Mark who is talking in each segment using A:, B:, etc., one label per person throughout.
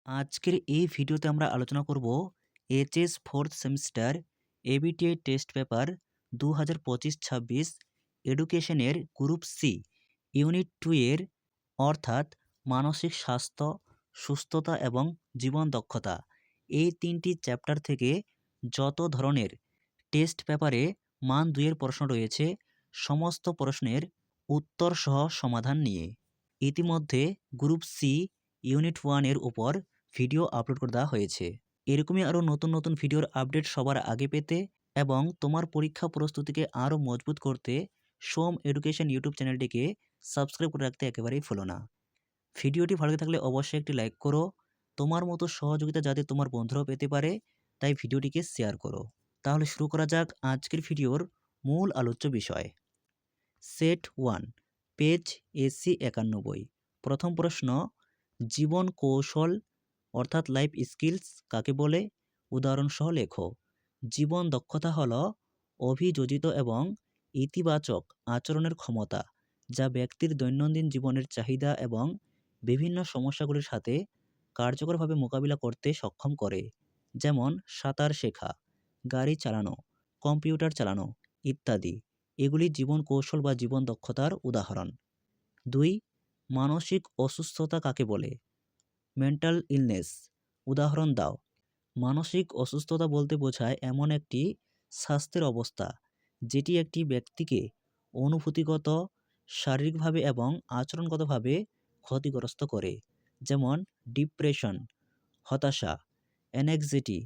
A: আজকের এই ভিডিওতে আমরা আলোচনা করব HS fourth semester ABTI test paper 2025-26 এডুকেশনের গ্রুপ সি ইউনিট 2 এর অর্থাৎ মানসিক স্বাস্থ্য, সুস্থতা এবং জীবন দক্ষতা এই তিনটি চ্যাপ্টার থেকে যত ধরনের টেস্ট পেপারে মান 2 এর প্রশ্ন রয়েছে সমস্ত প্রশ্নের উত্তর সহ সমাধান নিয়ে ইতিমধ্যে গ্রুপ সি ইউনিট 1 এর উপর ভিডিও আপলোড করে দেওয়া হয়েছে। এরকমই আরও নতুন নতুন ভিডিওর আপডেট সবার আগে পেতে এবং তোমার পরীক্ষা প্রস্তুতিকে আরও মজবুত করতে সোম এডুকেশন ইউটিউব চ্যানেলটিকে সাবস্ক্রাইব করে রাখতে একেবারেই ভুলো না। ভিডিওটি ভালো লাগলে অবশ্যই একটি লাইক করো। তোমার মতো সহযোগিতা যাতে তোমার বন্ধুরাও পেতে পারে তাই ভিডিওটিকে শেয়ার করো। তাহলে শুরু করা যাক আজকের ভিডিওর মূল আলোচ্য বিষয়। Set 1 page AC 91। প্রথম প্রশ্ন, জীবন কৌশল অর্থাৎ লাইফ স্কিলস কাকে বলে? উদাহরণ সহ লেখো। জীবন দক্ষতা হলো অভিযোজিত এবং ইতিবাচক আচরণের ক্ষমতা যা ব্যক্তির দৈনন্দিন জীবনের চাহিদা এবং বিভিন্ন সমস্যাগুলির সাথে কার্যকরভাবে মোকাবিলা করতে সক্ষম করে, যেমন সাঁতার শেখা, গাড়ি চালানো, কম্পিউটার চালানো ইত্যাদি। এগুলি জীবন কৌশল বা জীবন দক্ষতার উদাহরণ। 2 মানসিক অসুস্থতা কাকে বলে? মেন্টাল ইলনেস উদাহরণ দাও। মানসিক অসুস্থতা বলতে বোঝায় এমন একটি স্বাস্থ্যের অবস্থা যেটি একটি ব্যক্তিকে অনুভূতিগত, শারীরিকভাবে এবং আচরণগতভাবে ক্ষতিগ্রস্ত করে, যেমন ডিপ্রেশন, হতাশা, অ্যাংজাইটি,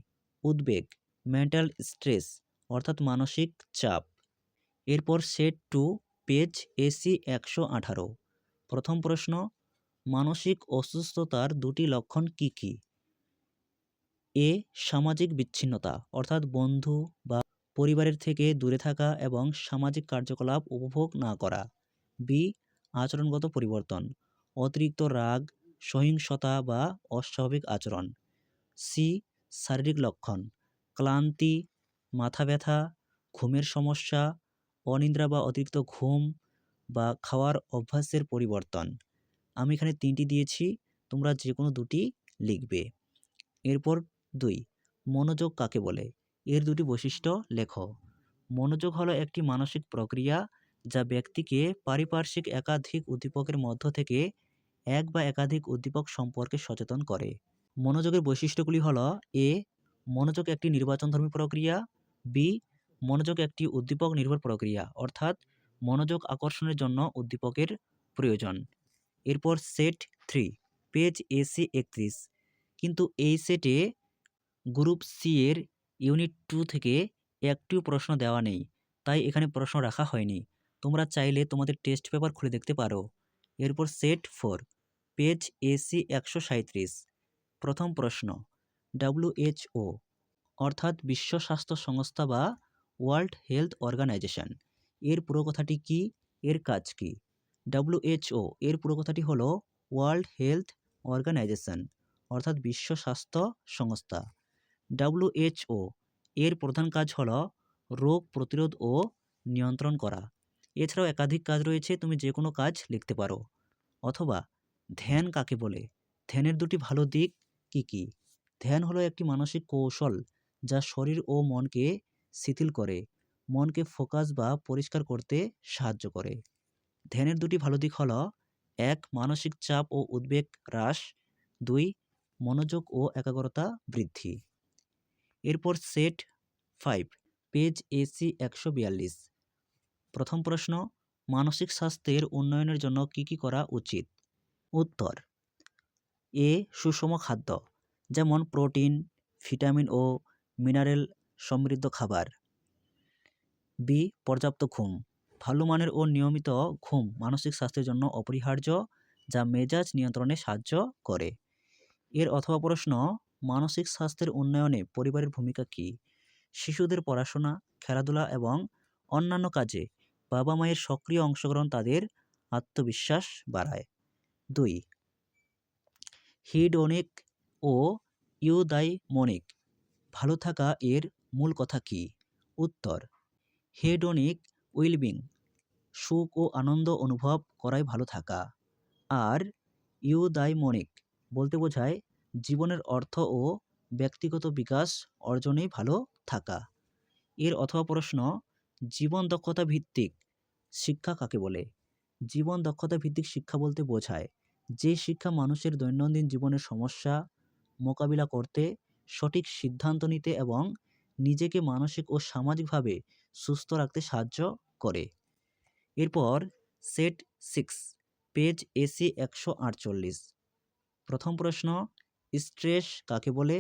A: উদ্বেগ, মেন্টাল স্ট্রেস অর্থাৎ মানসিক চাপ। এরপর সেট 2 পেজ AC 118। প্রথম প্রশ্ন, মানসিক অসুস্থতার দুটি লক্ষণ কি কি? এ সামাজিক বিচ্ছিন্নতা অর্থাৎ বন্ধু বা পরিবারের থেকে দূরে থাকা এবং সামাজিক কার্যকলাপ উপভোগ না করা। বি আচরণগত পরিবর্তন, অতিরিক্ত রাগ, সহিংসতা বা অস্বাভাবিক আচরণ। সি শারীরিক লক্ষণ, ক্লান্তি, মাথা ব্যথা, ঘুমের সমস্যা, অনিদ্রা বা অতিরিক্ত ঘুম বা খাওয়ার অভ্যাসের পরিবর্তন। আমি এখানে 3টি দিয়েছি, তোমরা যে কোনো দুটি লিখবে। এরপর 2 মনোযোগ কাকে বলে? এর দুটি বৈশিষ্ট্য লেখো। মনোযোগ হলো একটি মানসিক প্রক্রিয়া যা ব্যক্তিকে পারিপার্শ্বিক একাধিক উদ্দীপকের মধ্য থেকে এক বা একাধিক উদ্দীপক সম্পর্কে সচেতন করে। মনোযোগের বৈশিষ্ট্যগুলি হলো: এ মনোযোগ একটি নির্বাচনধর্মী প্রক্রিয়া। বি মনোযোগ একটি উদ্দীপক নির্ভর প্রক্রিয়া অর্থাৎ মনোযোগ আকর্ষণের জন্য উদ্দীপকের প্রয়োজন। এরপর সেট 3 পেজ AC 31। কিন্তু এই সেটে গ্রুপ সি এর ইউনিট 2 থেকে একটিও প্রশ্ন দেওয়া নেই, তাই এখানে প্রশ্ন রাখা হয়নি। তোমরা চাইলে তোমাদের টেস্ট পেপার খুলে দেখতে পারো। এরপর সেট 4 পেজ AC 137। প্রথম প্রশ্ন, WHO অর্থাৎ বিশ্ব স্বাস্থ্য সংস্থা বা ওয়ার্ল্ড হেলথ অর্গানাইজেশন এর পুরো কথাটি কি? এর কাজ কি? WHO এর পুরো কথাটি হলো ওয়ার্ল্ড হেলথ অর্গানাইজেশন অর্থাৎ বিশ্ব স্বাস্থ্য সংস্থা। WHO এর প্রধান কাজ হলো রোগ প্রতিরোধ ও নিয়ন্ত্রণ করা। এছাড়াও একাধিক কাজ রয়েছে, তুমি যে কোনো কাজ লিখতে পারো। অথবা ধ্যান কাকে বলে? ধ্যানের দুটি ভালো দিক কি কি? ধ্যান হলো একটি মানসিক কৌশল যা শরীর ও মনকে শিথিল করে, মনকে ফোকাস বা পরিষ্কার করতে সাহায্য করে। ধ্যানের দুটি ভালো দিক হলো: 1 মানসিক চাপ ও উদ্বেগ হ্রাস, 2 মনোযোগ ও একাগ্রতা বৃদ্ধি। এরপর সেট 5 পেজ AC 142। প্রথম প্রশ্ন, মানসিক স্বাস্থ্যের উন্নয়নের জন্য কি কি করা উচিত? উত্তর: এ সুষম খাদ্য, যেমন প্রোটিন, ভিটামিন ও মিনারেল সমৃদ্ধ খাবার। বি পর্যাপ্ত ঘুম, ভালো মানের ও নিয়মিত ঘুম মানসিক স্বাস্থ্যের জন্য অপরিহার্য, যা মেজাজ নিয়ন্ত্রণে সাহায্য করে। এর অথবা প্রশ্ন, মানসিক স্বাস্থ্যের উন্নয়নে পরিবারের ভূমিকা কী? শিশুদের পড়াশোনা, খেলাধুলা এবং অন্যান্য কাজে বাবা মায়ের সক্রিয় অংশগ্রহণ তাদের আত্মবিশ্বাস বাড়ায়। 2 হিডোনিক ও ইউদাইমনিক ভালো থাকা এর মূল কথা কী? উত্তর: হেডোনিক উইলবিং সুখ ও আনন্দ অনুভব করাই ভালো থাকা। আর ইউদাইমনিক বলতে বোঝায় জীবনের অর্থ ও ব্যক্তিগত বিকাশ অর্জনেই ভালো থাকা। এর অথবা প্রশ্ন, জীবন দক্ষতা ভিত্তিক শিক্ষা কাকে বলে? জীবন দক্ষতা ভিত্তিক শিক্ষা বলতে বোঝায় যে শিক্ষা মানুষের দৈনন্দিন জীবনের সমস্যা মোকাবিলা করতে, সঠিক সিদ্ধান্ত নিতে এবং নিজেকে মানসিক ও সামাজিকভাবে সুস্থ রাখতে সাহায্য করে। এরপর সেট 6, পেজ এসি 148। প্রথম প্রশ্ন, স্ট্রেস কাকে বলে?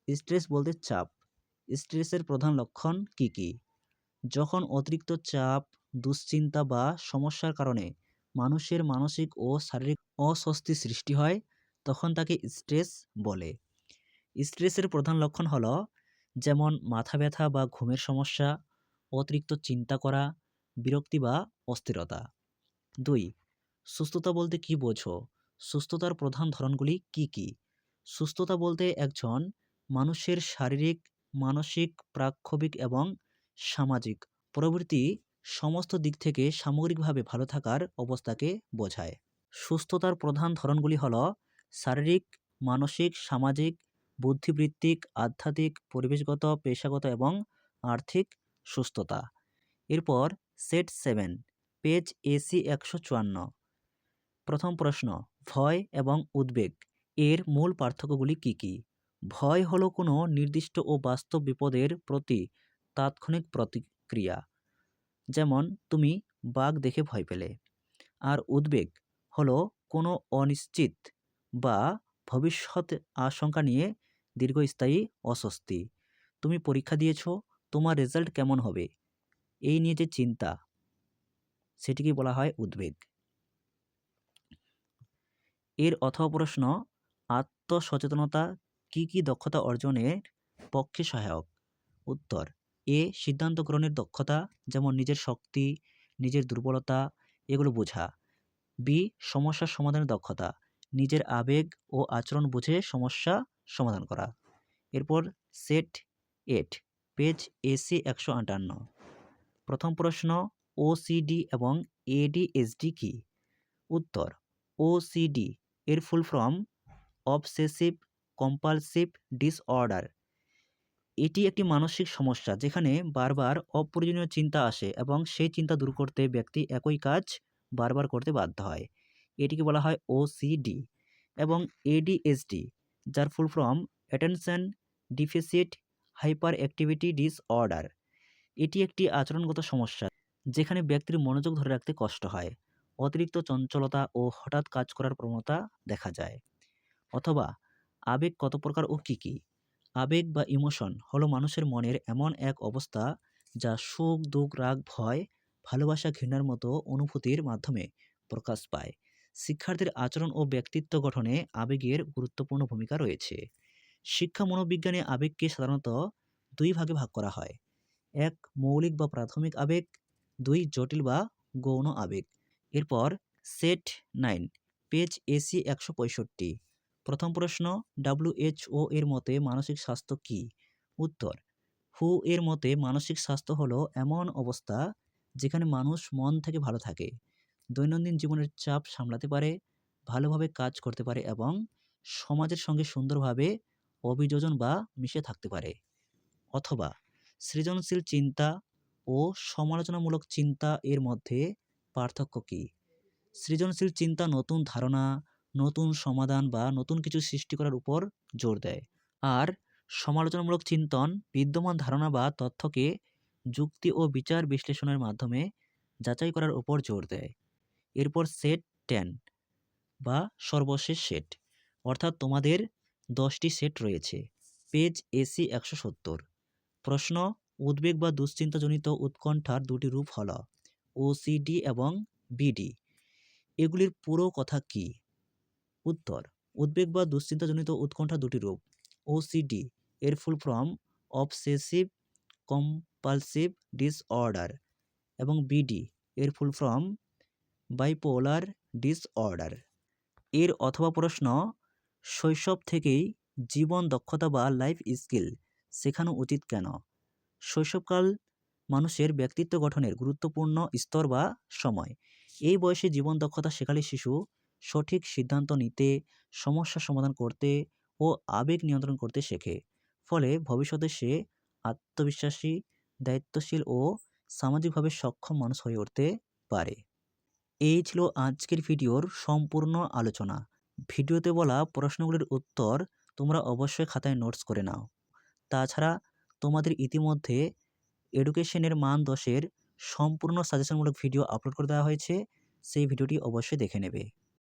A: স্ট্রেস বলতে চাপ। স্ট্রেসের প্রধান লক্ষণ কি কি? যখন অতিরিক্ত চাপ, দুশ্চিন্তা বা সমস্যার কারণে মানুষের মানসিক ও শারীরিক অস্বস্তি সৃষ্টি হয়, তখন তাকে স্ট্রেস বলে। স্ট্রেসের প্রধান লক্ষণ হলো যেমন মাথা ব্যথা বা ঘুমের সমস্যা, অতিরিক্ত চিন্তা করা, বিরক্তি বা অস্থিরতা। 2. সুস্থতা বলতে কি বোঝো? সুস্থতার প্রধান ধরনগুলি কি কি? সুস্থতা বলতে একজন মানুষের শারীরিক, মানসিক, প্রাক্ষবিক এবং সামাজিক প্রভৃতি সমস্ত দিক থেকে সামগ্রিকভাবে ভালো থাকার অবস্থাকে বোঝায়। সুস্থতার প্রধান ধরনগুলি হল শারীরিক, মানসিক, সামাজিক, বুদ্ধিবৃত্তিক, আধ্যাত্মিক, পরিবেশগত, পেশাগত এবং আর্থিক সুস্থতা। এরপর সেট 7, পেজ এসি 154। প্রথম প্রশ্ন, ভয় এবং উদ্বেগ এর মূল পার্থক্যগুলি কি কি? ভয় হলো কোনো নির্দিষ্ট ও বাস্তব বিপদের প্রতি তাৎক্ষণিক প্রতিক্রিয়া, যেমন তুমি বাঘ দেখে ভয় পেলে। আর উদ্বেগ হলো কোনো অনিশ্চিত বা ভবিষ্যৎ আশঙ্কা নিয়ে দীর্ঘস্থায়ী অস্বস্তি। তুমি পরীক্ষা দিয়েছো, তোমার রেজাল্ট কেমন হবে, এই নিয়ে যে চিন্তা, সেটিকে বলা হয় উদ্বেগ। এর অথবা প্রশ্ন, আত্মসচেতনতা কি কি দক্ষতা অর্জনের পক্ষে সহায়ক? উত্তর, এ সিদ্ধান্ত গ্রহণের দক্ষতা, যেমন নিজের শক্তি, নিজের দুর্বলতা এগুলো বোঝা। বি সমস্যা সমাধানের দক্ষতা, নিজের আবেগ ও আচরণ বুঝে সমস্যা সমাধান করা। এরপর সেট 8, পেজ এসি 158। প্রথম প্রশ্ন, ওসিডি এবং এডিএসডি কি? উত্তর, ওসিডি এর full form obsessive compulsive disorder. এটি একটি মানসিক সমস্যা যেখানে বারবার অপ্রয়োজনীয় চিন্তা আসে এবং সেই চিন্তা দূর করতে ব্যক্তি একই কাজ বারবার করতে বাধ্য হয়। এটিকে বলা হয় ওসিডি। এবং এডিএসডি, যার full form attention deficit hyper activity disorder. এটি একটি আচরণগত সমস্যা যেখানে ব্যক্তির মনোযোগ ধরে রাখতে কষ্ট হয়, অতিরিক্ত চঞ্চলতা ও হঠাৎ কাজ করার প্রবণতা দেখা যায়। অথবা আবেগ কত প্রকার ও কী কী? আবেগ বা ইমোশন হলো মানুষের মনের এমন এক অবস্থা যা সুখ, দুঃখ, রাগ, ভয়, ভালোবাসা, ঘৃণার মতো অনুভূতির মাধ্যমে প্রকাশ পায়। শিক্ষার্থীর আচরণ ও ব্যক্তিত্ব গঠনে আবেগের গুরুত্বপূর্ণ ভূমিকা রয়েছে। শিক্ষা মনোবিজ্ঞানে আবেগকে সাধারণত দুই ভাগে ভাগ করা হয়: 1 মৌলিক বা প্রাথমিক আবেগ, 2 জটিল বা গৌণ আবেগ। এরপর সেট 9, পেজ এসি 165। প্রথম প্রশ্ন, WHO এর মতে মানসিক স্বাস্থ্য কী? উত্তর, হু এর মতে মানসিক স্বাস্থ্য হলো এমন অবস্থা যেখানে মানুষ মন থেকে ভালো থাকে, দৈনন্দিন জীবনের চাপ সামলাতে পারে, ভালোভাবে কাজ করতে পারে এবং সমাজের সঙ্গে সুন্দরভাবে অভিযোজন বা মিশে থাকতে পারে। অথবা সৃজনশীল চিন্তা ও সমালোচনামূলক চিন্তা এর মধ্যে পার্থক্য কী? সৃজনশীল চিন্তা নতুন ধারণা, নতুন সমাধান বা নতুন কিছু সৃষ্টি করার উপর জোর দেয়। আর সমালোচনামূলক চিন্তন বিদ্যমান ধারণা বা তথ্যকে যুক্তি ও বিচার বিশ্লেষণের মাধ্যমে যাচাই করার উপর জোর দেয়। এরপর সেট 10 বা সর্বশেষ সেট, অর্থাৎ তোমাদের 10টি সেট রয়েছে। Page AC 170। প্রশ্ন, উদ্বেগ বা দুশ্চিন্তাজনিত উৎকণ্ঠার দুটি রূপ হল ওসিডি এবং বিডি। এগুলির পুরো কথা কী? উত্তর, উদ্বেগ বা দুশ্চিন্তাজনিত উৎকণ্ঠা দুটি রূপ। ওসিডি এর full form obsessive compulsive disorder এবং বিডি এর ফুল ফর্ম বাইপোলার ডিসঅর্ডার। এর অথবা প্রশ্ন, শৈশব থেকেই জীবন দক্ষতা বা লাইফ স্কিল শেখানো উচিত কেন? শৈশবকাল মানুষের ব্যক্তিত্ব গঠনের গুরুত্বপূর্ণ স্তর বা সময়। এই বয়সে জীবন দক্ষতা শেখালে শিশু সঠিক সিদ্ধান্ত নিতে, সমস্যা সমাধান করতে ও আবেগ নিয়ন্ত্রণ করতে শেখে। ফলে ভবিষ্যতে সে আত্মবিশ্বাসী, দায়িত্বশীল ও সামাজিকভাবে সক্ষম মানুষ হয়ে উঠতে পারে। এই ছিল আজকের ভিডিওর সম্পূর্ণ আলোচনা। ভিডিওতে বলা প্রশ্নগুলির উত্তর তোমরা অবশ্যই খাতায় নোটস করে নাও। তাছাড়া তোমাদের ইতিমধ্যে এডুকেশনের মান 10 এর সম্পূর্ণ সাজেশনমূলক ভিডিও আপলোড করে দেওয়া হয়েছে। সেই ভিডিওটি অবশ্যই দেখে নেবে।